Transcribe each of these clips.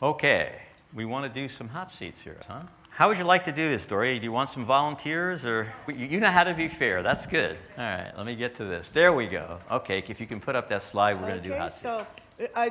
Okay, we want to do some hot seats here, huh? How would you like to do this, Dory? Do you want some volunteers, or you know how to be fair? That's good. All right, let me get to this. There we go. Okay, if you can put up that slide, we're going to do hot seats.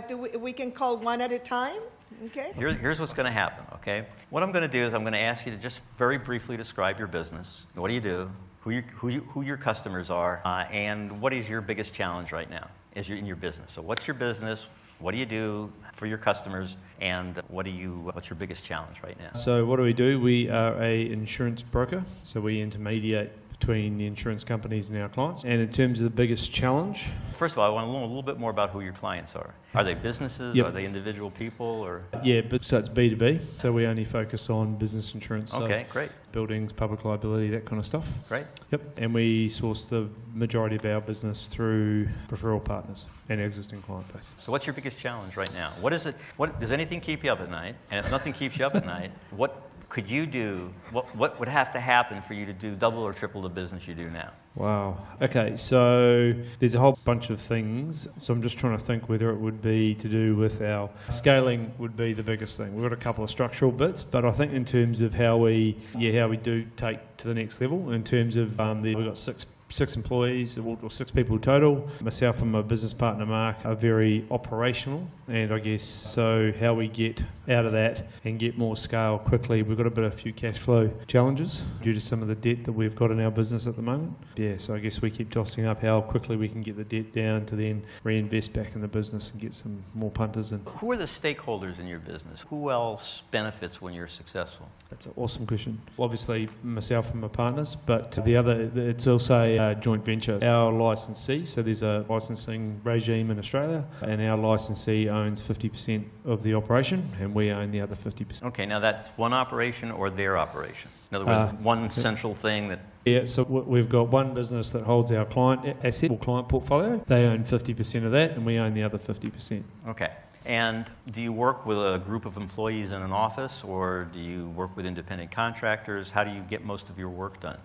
So we can call one at a time. Okay. Here's what's going to happen. Okay, what I'm going to do is I'm going to ask you to just very briefly describe your business. What do you do? Who your customers are, and what is your biggest challenge right now in your business? So what's your business? What do you do for your customers, and what's your biggest challenge right now? So what do? We are an insurance broker, so we intermediate between the insurance companies and our clients. And in terms of the biggest challenge? First of all, I want to learn a little bit more about who your clients are. Are they businesses? Yep. Are they individual people? Or? Yeah, so it's B2B, so we only focus on business insurance. Okay, great. Buildings, public liability, that kind of stuff. Great. Yep, and we source the majority of our business through referral partners and existing client base. So what's your biggest challenge right now? What is it? Does anything keep you up at night? And if nothing keeps you up at night, what could you do? What would have to happen for you to do double or triple the business you do now? Wow. Okay, so there's a whole bunch of things. So I'm just trying to think whether it would be to do with our scaling would be the biggest thing. We've got a couple of structural bits, but I think in terms of how we do take to the next level, in terms of we've got six employees, or 6 people total. Myself and my business partner Mark are very operational, and I guess so how we get out of that and get more scale quickly. We've got a few cash flow challenges due to some of the debt that we've got in our business at the moment. Yeah, so I guess we keep tossing up how quickly we can get the debt down to then reinvest back in the business and get some more punters in. Who are the stakeholders in your business? Who else benefits when you're successful? That's an awesome question. Obviously myself and my partners, but it's also a joint venture. Our licensee, so there's a licensing regime in Australia, and our licensee owns 50% of the operation, and we own the other 50%. Okay, now that's one operation or their operation? In other words, one central thing that... Yeah, so we've got one business that holds our client asset or client portfolio. They own 50% of that, and we own the other 50%. Okay. And do you work with a group of employees in an office, or do you work with independent contractors? How do you get most of your work done?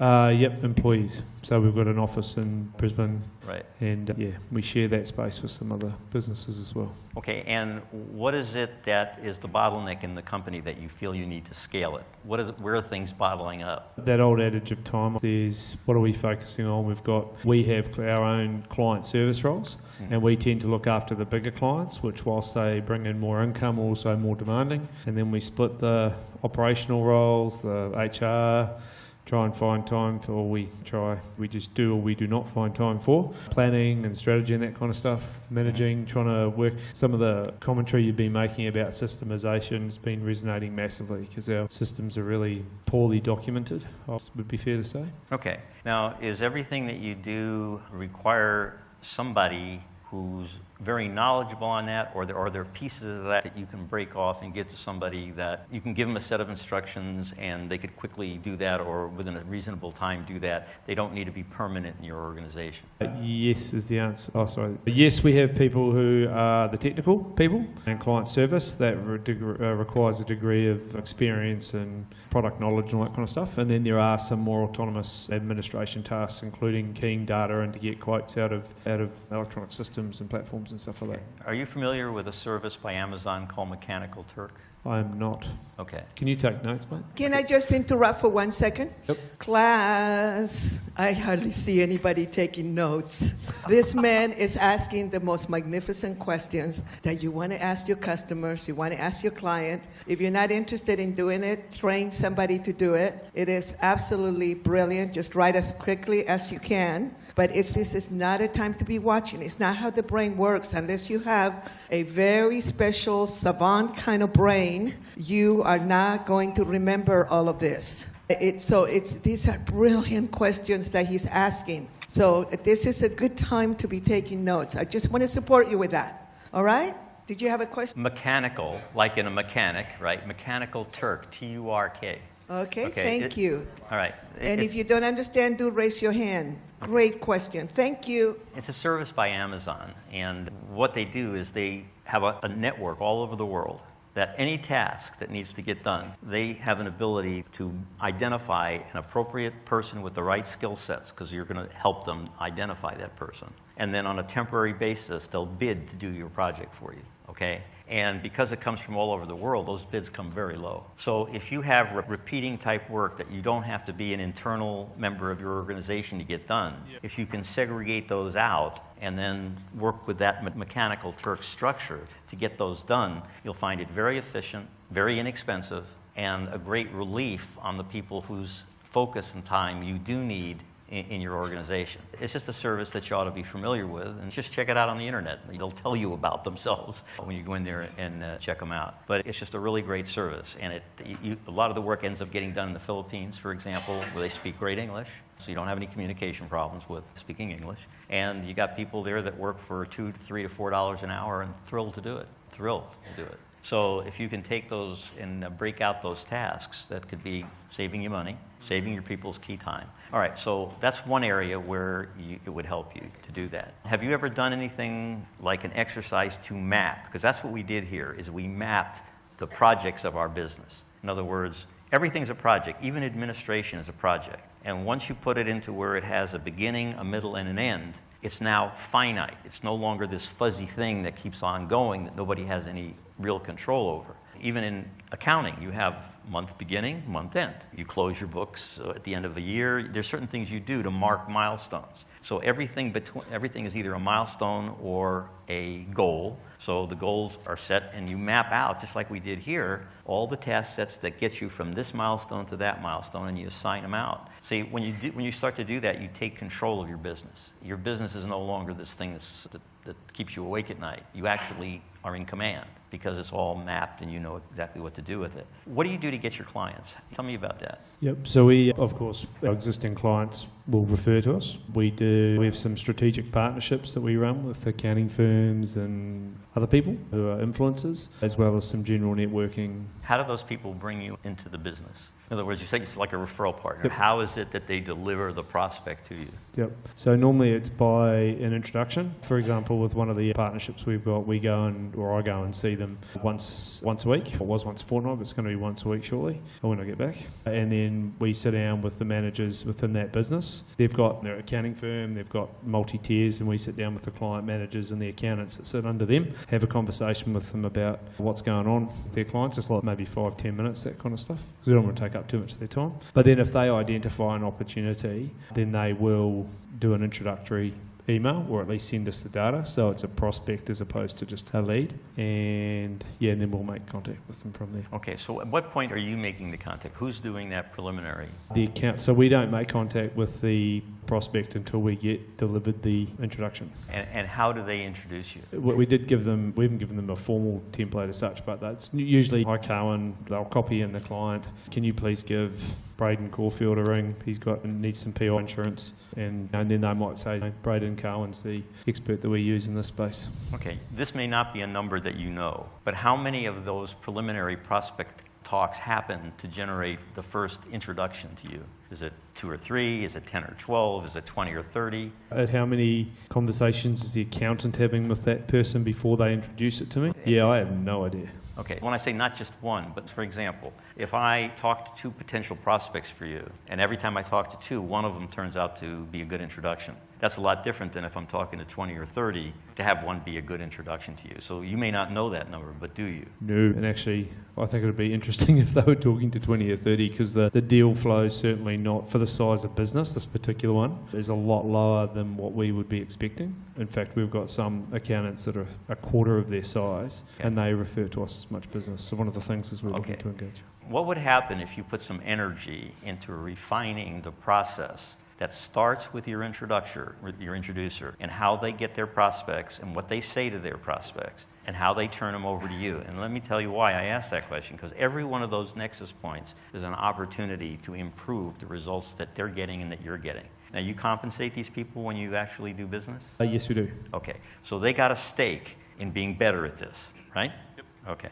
Yep, employees. So we've got an office in Brisbane. Right. And we share that space with some other businesses as well. Okay, and what is it that is the bottleneck in the company that you feel you need to scale it? Where are things bottling up? That old adage of time is, what are we focusing on? We have our own client service roles, and we tend to look after the bigger clients, which whilst they bring in more income, are also more demanding. And then we split the operational roles, the HR, try and find time for, we just do or we do not find time for planning and strategy and that kind of stuff, managing, trying to work. Some of the commentary you've been making about systemization has been resonating massively because our systems are really poorly documented, would be fair to say. Okay. Now, is everything that you do require somebody who's very knowledgeable on that, or are there pieces of that you can break off and get to somebody that you can give them a set of instructions and they could quickly do that, or within a reasonable time do that? They don't need to be permanent in your organization. Yes is the answer. Oh, sorry. Yes, we have people who are the technical people and client service that requires a degree of experience and product knowledge and all that kind of stuff. And then there are some more autonomous administration tasks, including keying data and to get quotes out of electronic systems and platforms and stuff like that. Are you familiar with a service by Amazon called Mechanical Turk? I am not. Okay. Can you take notes, mate? Can I just interrupt for 1 second? Yep. Class, I hardly see anybody taking notes. This man is asking the most magnificent questions that you want to ask your customers, you want to ask your client. If you're not interested in doing it, train somebody to do it. It is absolutely brilliant. Just write as quickly as you can. But this is not a time to be watching. It's not how the brain works. Unless you have a very special savant kind of brain, you are not going to remember all of this. These are brilliant questions that he's asking. So this is a good time to be taking notes. I just want to support you with that. All right? Did you have a question? Mechanical, like in a mechanic, right? Mechanical Turk, T-U-R-K. Okay, thank you. All right. And if you don't understand, do raise your hand. Great question. Thank you. It's a service by Amazon, and what they do is they have a network all over the world that any task that needs to get done, they have an ability to identify an appropriate person with the right skill sets, because you're going to help them identify that person. And then on a temporary basis, they'll bid to do your project for you. okay? And because it comes from all over the world, those bids come very low. So if you have repeating type work that you don't have to be an internal member of your organization to get done, if you can segregate those out and then work with that mechanical Turk structure to get those done, you'll find it very efficient, very inexpensive, and a great relief on the people whose focus and time you do need in your organization. It's just a service that you ought to be familiar with, and just check it out on the internet. They'll tell you about themselves when you go in there and check them out. But it's just a really great service, and a lot of the work ends up getting done in the Philippines, for example, where they speak great English, so you don't have any communication problems with speaking English. And you got people there that work for $2 to $3 to $4 an hour and thrilled to do it. So if you can take those and break out those tasks, that could be saving you money, saving your people's key time. All right, so that's one area where it would help you to do that. Have you ever done anything like an exercise to map? Because that's what we did here, is we mapped the projects of our business. In other words, everything's a project. Even administration is a project. And once you put it into where it has a beginning, a middle, and an end, it's now finite. It's no longer this fuzzy thing that keeps on going that nobody has any real control over. Even in accounting, you have month beginning, month end. You close your books at the end of the year. There's certain things you do to mark milestones. So everything is either a milestone or a goal. So the goals are set, and you map out, just like we did here, all the task sets that get you from this milestone to that milestone, and you assign them out. See, when you start to do that, you take control of your business. Your business is no longer this thing that keeps you awake at night. You actually are in command because it's all mapped and you know exactly what to do with it. What do you do to get your clients? Tell me about that. Yep. So we, of course, our existing clients will refer to us. We have some strategic partnerships that we run with accounting firms and other people who are influencers, as well as some general networking. How do those people bring you into the business? In other words, you say it's like a referral partner. Yep. How is it that they deliver the prospect to you? Yep. So normally it's by an introduction. For example, with one of the partnerships we've got, I go and see them once a week. It was once a fortnight, but it's going to be once a week shortly, or when I get back. And then we sit down with the managers within that business. They've got their accounting firm, they've got multi-tiers, and we sit down with the client managers and the accountants that sit under them, have a conversation with them about what's going on with their clients. It's like maybe 5-10 minutes, that kind of stuff, because we don't want to take up too much of their time. But then if they identify an opportunity, then they will do an introductory email, or at least send us the data, so it's a prospect as opposed to just a lead, and then we'll make contact with them from there. Okay, so at what point are you making the contact? Who's doing that preliminary? The account. So we don't make contact with the prospect until we get delivered the introduction. And how do they introduce you? We haven't given them a formal template as such, but that's usually, hi Cowan, they'll copy in the client. Can you please give Braden Caulfield a ring? Needs some PI insurance. And then they might say, Braden Cowan's the expert that we use in this space. Okay, this may not be a number that you know, but how many of those preliminary prospect talks happen to generate the first introduction to you? Is it 2 or 3? Is it 10 or 12? Is it 20 or 30? How many conversations is the accountant having with that person before they introduce it to me? Yeah, I have no idea. Okay, when I say not just one, but for example, if I talk to 2 potential prospects for you, and every time I talk to 2, one of them turns out to be a good introduction, that's a lot different than if I'm talking to 20 or 30 to have one be a good introduction to you. So you may not know that number, but do you? No, and actually, I think it would be interesting if they were talking to 20 or 30, because the deal flow is certainly not, for the size of business, this particular one, is a lot lower than what we would be expecting. In fact, we've got some accountants that are a quarter of their size, and they refer to us as much business. So one of the things is we're looking to engage. What would happen if you put some energy into refining the process that starts with your introducer, and how they get their prospects and what they say to their prospects and how they turn them over to you? And let me tell you why I asked that question, because every one of those nexus points is an opportunity to improve the results that they're getting and that you're getting. Now, you compensate these people when you actually do business? Yes, we do. Okay, so they got a stake in being better at this, right? Yep. Okay.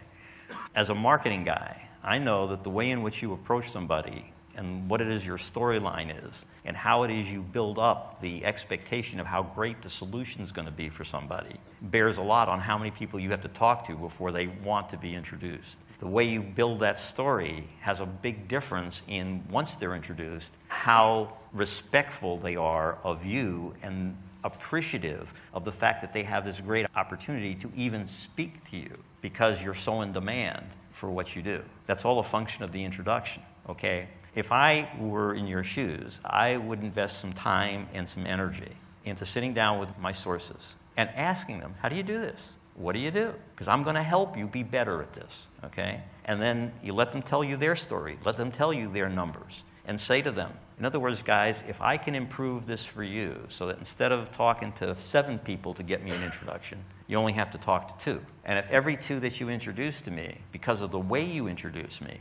As a marketing guy, I know that the way in which you approach somebody and what it is your storyline is, and how it is you build up the expectation of how great the solution is going to be for somebody, bears a lot on how many people you have to talk to before they want to be introduced. The way you build that story has a big difference in, once they're introduced, how respectful they are of you and appreciative of the fact that they have this great opportunity to even speak to you because you're so in demand for what you do. That's all a function of the introduction, okay? If I were in your shoes, I would invest some time and some energy into sitting down with my sources and asking them, how do you do this? What do you do? Because I'm going to help you be better at this, okay? And then you let them tell you their story, let them tell you their numbers, and say to them, in other words, guys, if I can improve this for you so that instead of talking to 7 people to get me an introduction, you only have to talk to 2. And if every 2 that you introduce to me, because of the way you introduce me,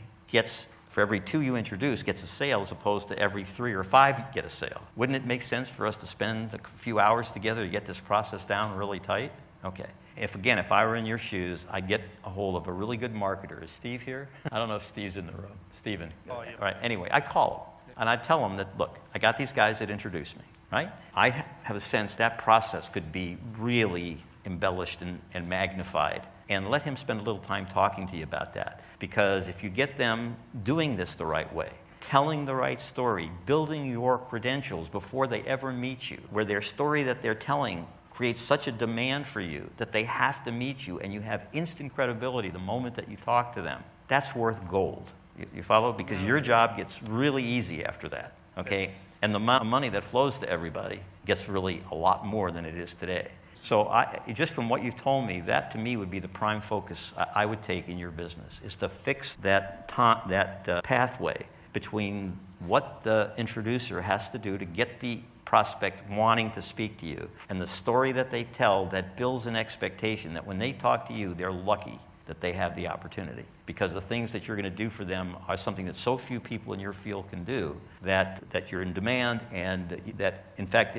for every 2 you introduce, gets a sale as opposed to every 3 or 5 get a sale. Wouldn't it make sense for us to spend a few hours together to get this process down really tight? Okay. If I were in your shoes, I'd get a hold of a really good marketer. Is Steve here? I don't know if Steve's in the room. Steven. Oh, yeah. All right. Anyway, I'd call him and I'd tell him that, look, I got these guys that introduced me, right? I have a sense that process could be really embellished and magnified. And let him spend a little time talking to you about that. Because if you get them doing this the right way, telling the right story, building your credentials before they ever meet you, where their story that they're telling creates such a demand for you that they have to meet you and you have instant credibility the moment that you talk to them, that's worth gold. You follow? Because your job gets really easy after that, okay? And the amount of money that flows to everybody gets really a lot more than it is today. So just from what you've told me, that to me would be the prime focus I would take in your business, is to fix that pathway between what the introducer has to do to get the prospect wanting to speak to you and the story that they tell that builds an expectation that when they talk to you, they're lucky that they have the opportunity, because the things that you're going to do for them are something that so few people in your field can do, that you're in demand, and that, in fact,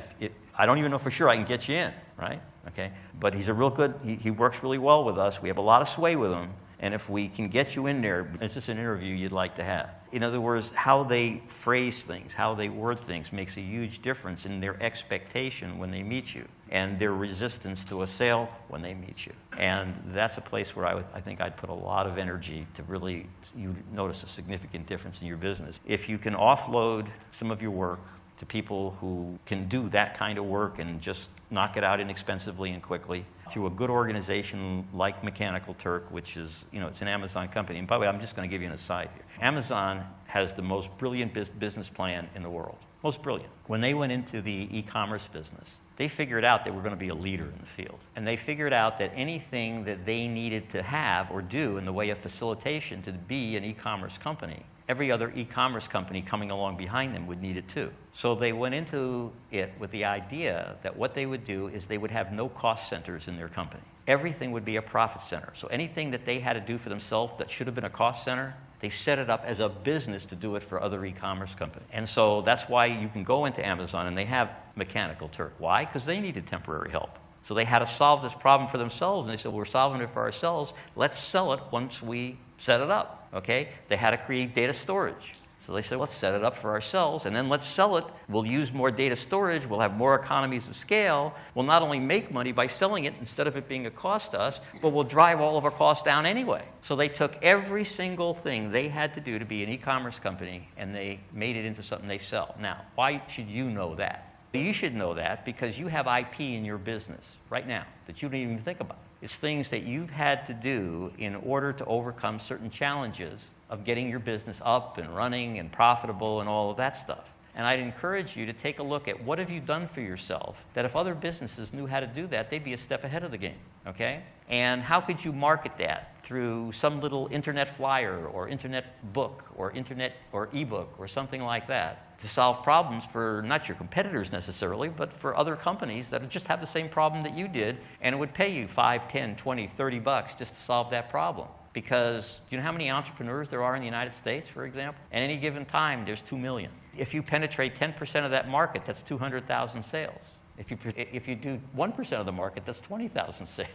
I don't even know for sure I can get you in, right? Okay, but he's a real good, he works really well with us. We have a lot of sway with him, and if we can get you in there, it's just an interview you'd like to have. In other words, how they phrase things, how they word things makes a huge difference in their expectation when they meet you and their resistance to a sale when they meet you. And that's a place where I think I'd put a lot of energy to really you notice a significant difference in your business. If you can offload some of your work to people who can do that kind of work and just knock it out inexpensively and quickly through a good organization like Mechanical Turk, which is, it's an Amazon company. And by the way, I'm just going to give you an aside here. Amazon has the most brilliant business plan in the world. Most brilliant. When they went into the e-commerce business, they figured out they were going to be a leader in the field. And they figured out that anything that they needed to have or do in the way of facilitation to be an e-commerce company, every other e-commerce company coming along behind them would need it too. So they went into it with the idea that what they would do is they would have no cost centers in their company. Everything would be a profit center. So anything that they had to do for themselves that should have been a cost center, they set it up as a business to do it for other e-commerce companies. And so that's why you can go into Amazon and they have Mechanical Turk. Why? Because they needed temporary help. So they had to solve this problem for themselves, and they said, well, we're solving it for ourselves. Let's sell it once we set it up, okay? They had to create data storage. So they said, let's set it up for ourselves, and then let's sell it. We'll use more data storage. We'll have more economies of scale. We'll not only make money by selling it instead of it being a cost to us, but we'll drive all of our costs down anyway. So they took every single thing they had to do to be an e-commerce company, and they made it into something they sell. Now, why should you know that? You should know that because you have IP in your business right now that you don't even think about. It's things that you've had to do in order to overcome certain challenges of getting your business up and running and profitable and all of that stuff. And I'd encourage you to take a look at what have you done for yourself that if other businesses knew how to do that, they'd be a step ahead of the game, okay? And how could you market that through some little internet flyer or internet book or internet or ebook or something like that to solve problems for not your competitors necessarily, but for other companies that just have the same problem that you did, and it would pay you $5, $10, $20, $30 just to solve that problem. Because do you know how many entrepreneurs there are in the United States, for example? At any given time, there's 2 million. If you penetrate 10% of that market, that's 200,000 sales. If you do 1% of the market, that's 20,000 sales,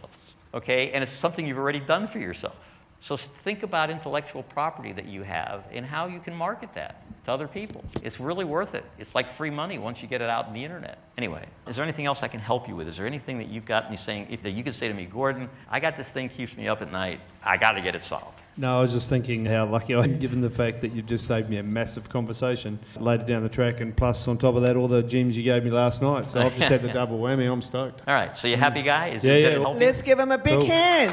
okay? And it's something you've already done for yourself, So think about intellectual property that you have and how you can market that to other people. It's really worth it. It's like free money once you get it out in the internet. Anyway, is there anything else I can help you with? Is there anything that you've got me saying, that you could say to me, Gordon, I got this thing keeps me up at night. I got to get it solved. No, I was just thinking how lucky I am, given the fact that you've just saved me a massive conversation later down the track, and plus on top of that, all the gems you gave me last night. So I've just had the double whammy. I'm stoked. All right, so you happy guy? Is Yeah, it yeah. good at helping? Let's give him a big Cool. hand.